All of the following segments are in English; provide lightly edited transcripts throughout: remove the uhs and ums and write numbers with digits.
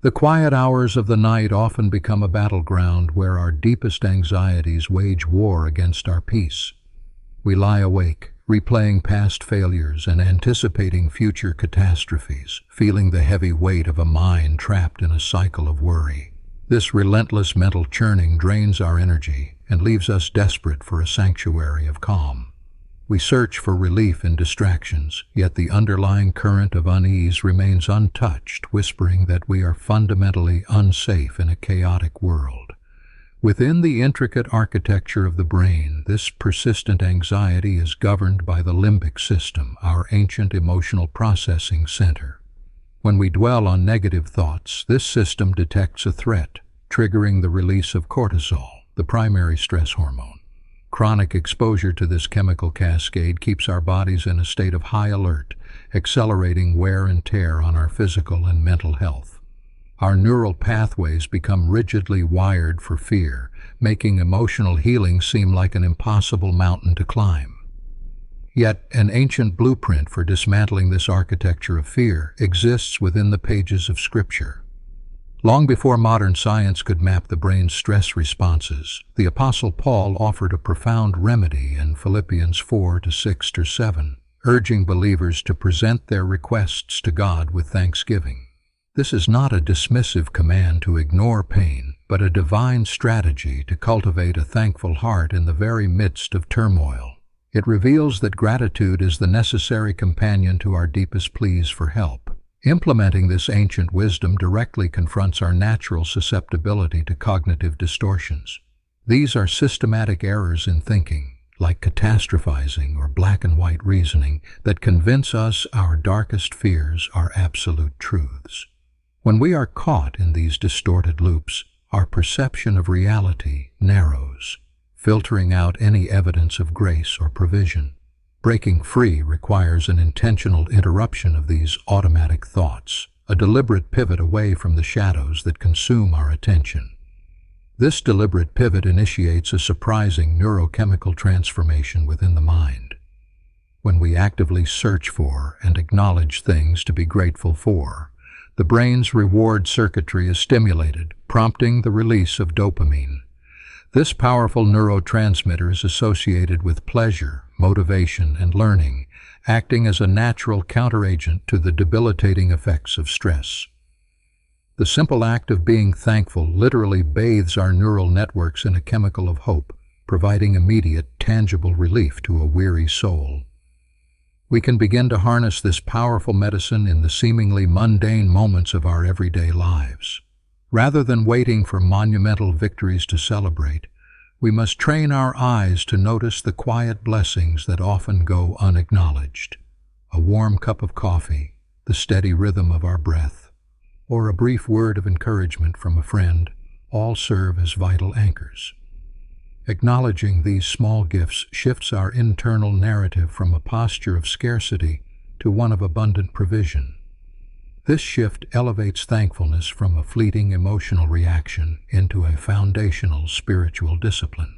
The quiet hours of the night often become a battleground where our deepest anxieties wage war against our peace. We lie awake, replaying past failures and anticipating future catastrophes, feeling the heavy weight of a mind trapped in a cycle of worry. This relentless mental churning drains our energy and leaves us desperate for a sanctuary of calm. We search for relief in distractions, yet the underlying current of unease remains untouched, whispering that we are fundamentally unsafe in a chaotic world. Within the intricate architecture of the brain, this persistent anxiety is governed by the limbic system, our ancient emotional processing center. When we dwell on negative thoughts, this system detects a threat, triggering the release of cortisol, the primary stress hormone. Chronic exposure to this chemical cascade keeps our bodies in a state of high alert, accelerating wear and tear on our physical and mental health. Our neural pathways become rigidly wired for fear, making emotional healing seem like an impossible mountain to climb. Yet, an ancient blueprint for dismantling this architecture of fear exists within the pages of Scripture. Long before modern science could map the brain's stress responses, the Apostle Paul offered a profound remedy in Philippians 4:6-7, urging believers to present their requests to God with thanksgiving. This is not a dismissive command to ignore pain, but a divine strategy to cultivate a thankful heart in the very midst of turmoil. It reveals that gratitude is the necessary companion to our deepest pleas for help. Implementing this ancient wisdom directly confronts our natural susceptibility to cognitive distortions. These are systematic errors in thinking, like catastrophizing or black and white reasoning, that convince us our darkest fears are absolute truths. When we are caught in these distorted loops, our perception of reality narrows, filtering out any evidence of grace or provision. Breaking free requires an intentional interruption of these automatic thoughts, a deliberate pivot away from the shadows that consume our attention. This deliberate pivot initiates a surprising neurochemical transformation within the mind. When we actively search for and acknowledge things to be grateful for, the brain's reward circuitry is stimulated, prompting the release of dopamine. This powerful neurotransmitter is associated with pleasure, motivation, and learning, acting as a natural counteragent to the debilitating effects of stress. The simple act of being thankful literally bathes our neural networks in a chemical of hope, providing immediate, tangible relief to a weary soul. We can begin to harness this powerful medicine in the seemingly mundane moments of our everyday lives. Rather than waiting for monumental victories to celebrate, we must train our eyes to notice the quiet blessings that often go unacknowledged. A warm cup of coffee, the steady rhythm of our breath, or a brief word of encouragement from a friend, all serve as vital anchors. Acknowledging these small gifts shifts our internal narrative from a posture of scarcity to one of abundant provision. This shift elevates thankfulness from a fleeting emotional reaction into a foundational spiritual discipline.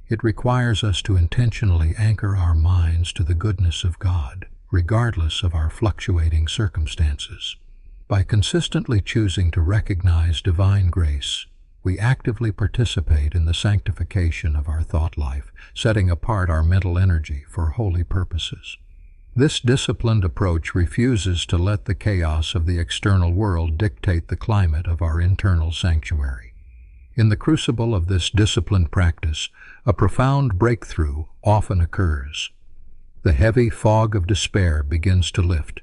It requires us to intentionally anchor our minds to the goodness of God, regardless of our fluctuating circumstances. By consistently choosing to recognize divine grace, we actively participate in the sanctification of our thought life, setting apart our mental energy for holy purposes. This disciplined approach refuses to let the chaos of the external world dictate the climate of our internal sanctuary. In the crucible of this disciplined practice, a profound breakthrough often occurs. The heavy fog of despair begins to lift,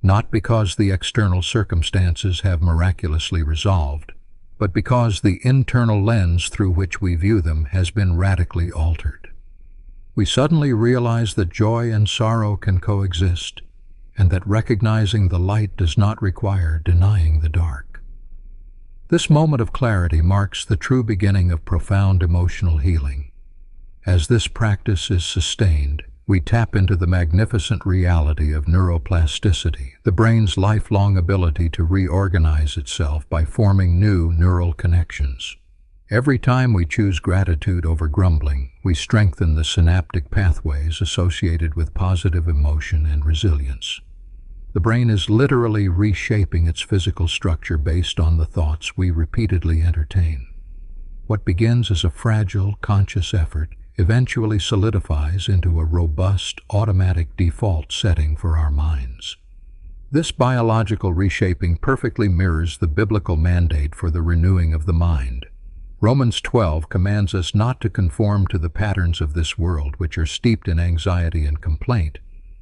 not because the external circumstances have miraculously resolved, but because the internal lens through which we view them has been radically altered. We suddenly realize that joy and sorrow can coexist, and that recognizing the light does not require denying the dark. This moment of clarity marks the true beginning of profound emotional healing. As this practice is sustained, we tap into the magnificent reality of neuroplasticity, the brain's lifelong ability to reorganize itself by forming new neural connections. Every time we choose gratitude over grumbling, we strengthen the synaptic pathways associated with positive emotion and resilience. The brain is literally reshaping its physical structure based on the thoughts we repeatedly entertain. What begins as a fragile, conscious effort eventually solidifies into a robust, automatic default setting for our minds. This biological reshaping perfectly mirrors the biblical mandate for the renewing of the mind. Romans 12 commands us not to conform to the patterns of this world, which are steeped in anxiety and complaint,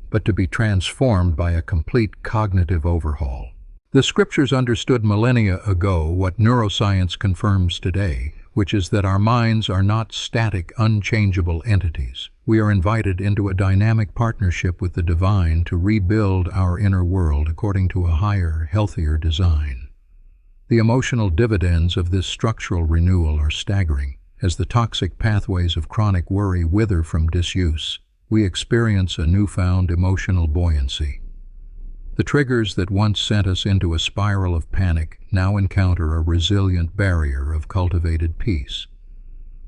but to be transformed by a complete cognitive overhaul. The scriptures understood millennia ago what neuroscience confirms today, which is that our minds are not static, unchangeable entities. We are invited into a dynamic partnership with the divine to rebuild our inner world according to a higher, healthier design. The emotional dividends of this structural renewal are staggering. As the toxic pathways of chronic worry wither from disuse, we experience a newfound emotional buoyancy. The triggers that once sent us into a spiral of panic now encounter a resilient barrier of cultivated peace.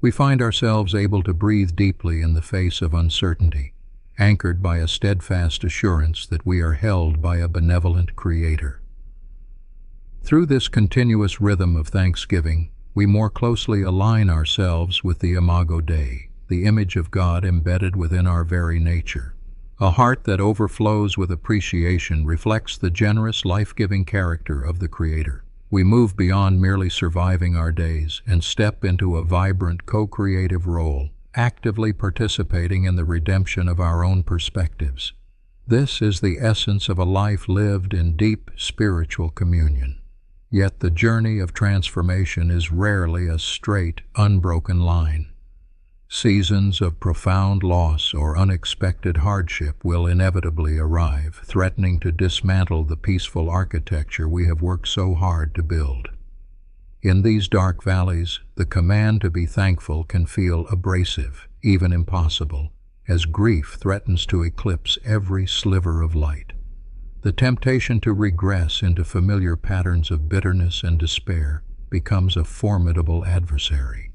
We find ourselves able to breathe deeply in the face of uncertainty, anchored by a steadfast assurance that we are held by a benevolent Creator. Through this continuous rhythm of thanksgiving, we more closely align ourselves with the Imago Dei, the image of God embedded within our very nature. A heart that overflows with appreciation reflects the generous, life-giving character of the Creator. We move beyond merely surviving our days and step into a vibrant, co-creative role, actively participating in the redemption of our own perspectives. This is the essence of a life lived in deep spiritual communion. Yet the journey of transformation is rarely a straight, unbroken line. Seasons of profound loss or unexpected hardship will inevitably arrive, threatening to dismantle the peaceful architecture we have worked so hard to build. In these dark valleys, the command to be thankful can feel abrasive, even impossible, as grief threatens to eclipse every sliver of light. The temptation to regress into familiar patterns of bitterness and despair becomes a formidable adversary.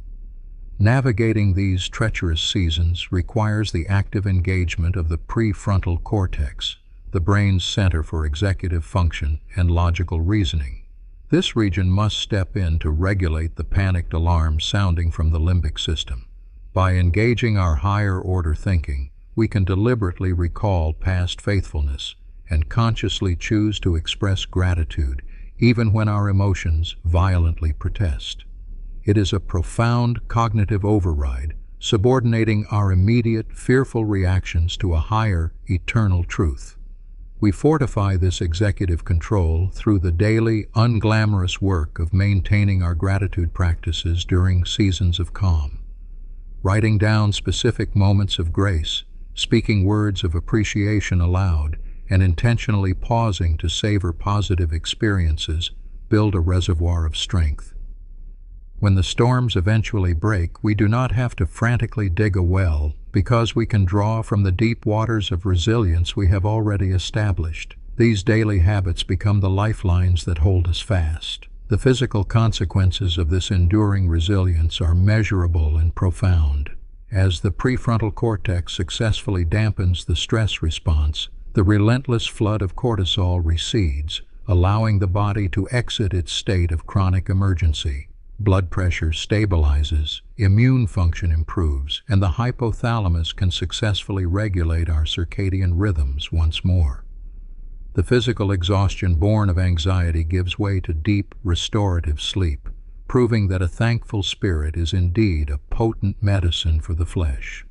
Navigating these treacherous seasons requires the active engagement of the prefrontal cortex, the brain's center for executive function and logical reasoning. This region must step in to regulate the panicked alarm sounding from the limbic system. By engaging our higher-order thinking, we can deliberately recall past faithfulness and consciously choose to express gratitude even when our emotions violently protest. It is a profound cognitive override, subordinating our immediate, fearful reactions to a higher, eternal truth. We fortify this executive control through the daily, unglamorous work of maintaining our gratitude practices during seasons of calm. Writing down specific moments of grace, speaking words of appreciation aloud, and intentionally pausing to savor positive experiences build a reservoir of strength. When the storms eventually break, we do not have to frantically dig a well because we can draw from the deep waters of resilience we have already established. These daily habits become the lifelines that hold us fast. The physical consequences of this enduring resilience are measurable and profound. As the prefrontal cortex successfully dampens the stress response, the relentless flood of cortisol recedes, allowing the body to exit its state of chronic emergency. Blood pressure stabilizes, immune function improves, and the hypothalamus can successfully regulate our circadian rhythms once more. The physical exhaustion born of anxiety gives way to deep, restorative sleep, proving that a thankful spirit is indeed a potent medicine for the flesh.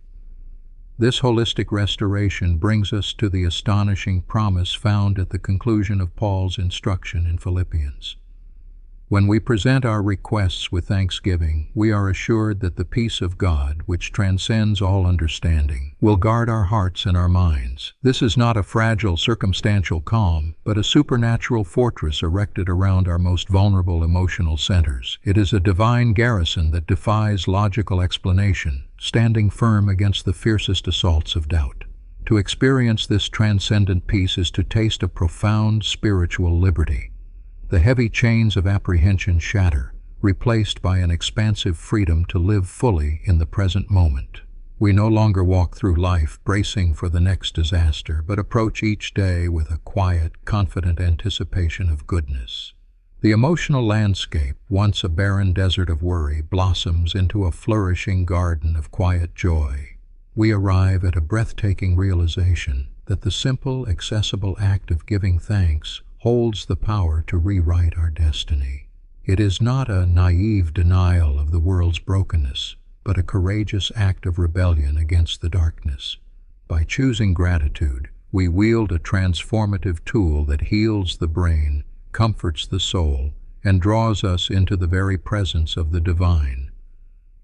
This holistic restoration brings us to the astonishing promise found at the conclusion of Paul's instruction in Philippians. When we present our requests with thanksgiving, we are assured that the peace of God, which transcends all understanding, will guard our hearts and our minds. This is not a fragile, circumstantial calm, but a supernatural fortress erected around our most vulnerable emotional centers. It is a divine garrison that defies logical explanation, standing firm against the fiercest assaults of doubt. To experience this transcendent peace is to taste a profound spiritual liberty. The heavy chains of apprehension shatter, replaced by an expansive freedom to live fully in the present moment. We no longer walk through life bracing for the next disaster, but approach each day with a quiet, confident anticipation of goodness. The emotional landscape, once a barren desert of worry, blossoms into a flourishing garden of quiet joy. We arrive at a breathtaking realization that the simple, accessible act of giving thanks holds the power to rewrite our destiny. It is not a naive denial of the world's brokenness, but a courageous act of rebellion against the darkness. By choosing gratitude, we wield a transformative tool that heals the brain, comforts the soul, and draws us into the very presence of the divine.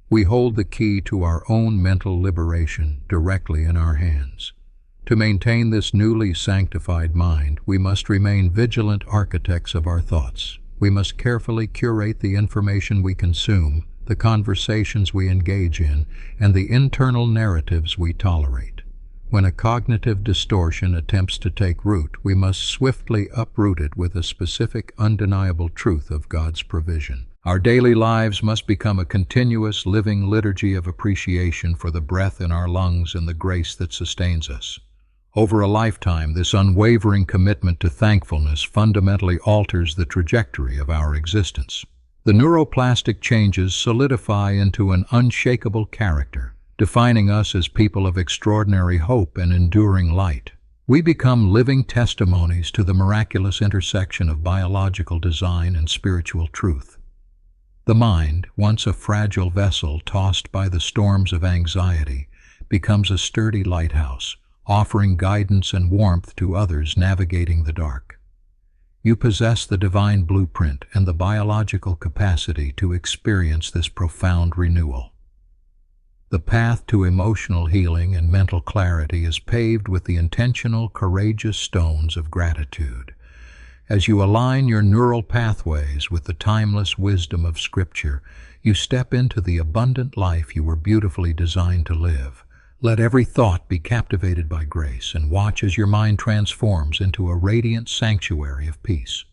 We hold the key to our own mental liberation directly in our hands. To maintain this newly sanctified mind, we must remain vigilant architects of our thoughts. We must carefully curate the information we consume, the conversations we engage in, and the internal narratives we tolerate. When a cognitive distortion attempts to take root, we must swiftly uproot it with a specific, undeniable truth of God's provision. Our daily lives must become a continuous, living liturgy of appreciation for the breath in our lungs and the grace that sustains us. Over a lifetime, this unwavering commitment to thankfulness fundamentally alters the trajectory of our existence. The neuroplastic changes solidify into an unshakable character, defining us as people of extraordinary hope and enduring light. We become living testimonies to the miraculous intersection of biological design and spiritual truth. The mind, once a fragile vessel tossed by the storms of anxiety, becomes a sturdy lighthouse, offering guidance and warmth to others navigating the dark. You possess the divine blueprint and the biological capacity to experience this profound renewal. The path to emotional healing and mental clarity is paved with the intentional, courageous stones of gratitude. As you align your neural pathways with the timeless wisdom of Scripture, you step into the abundant life you were beautifully designed to live. Let every thought be captivated by grace, and watch as your mind transforms into a radiant sanctuary of peace.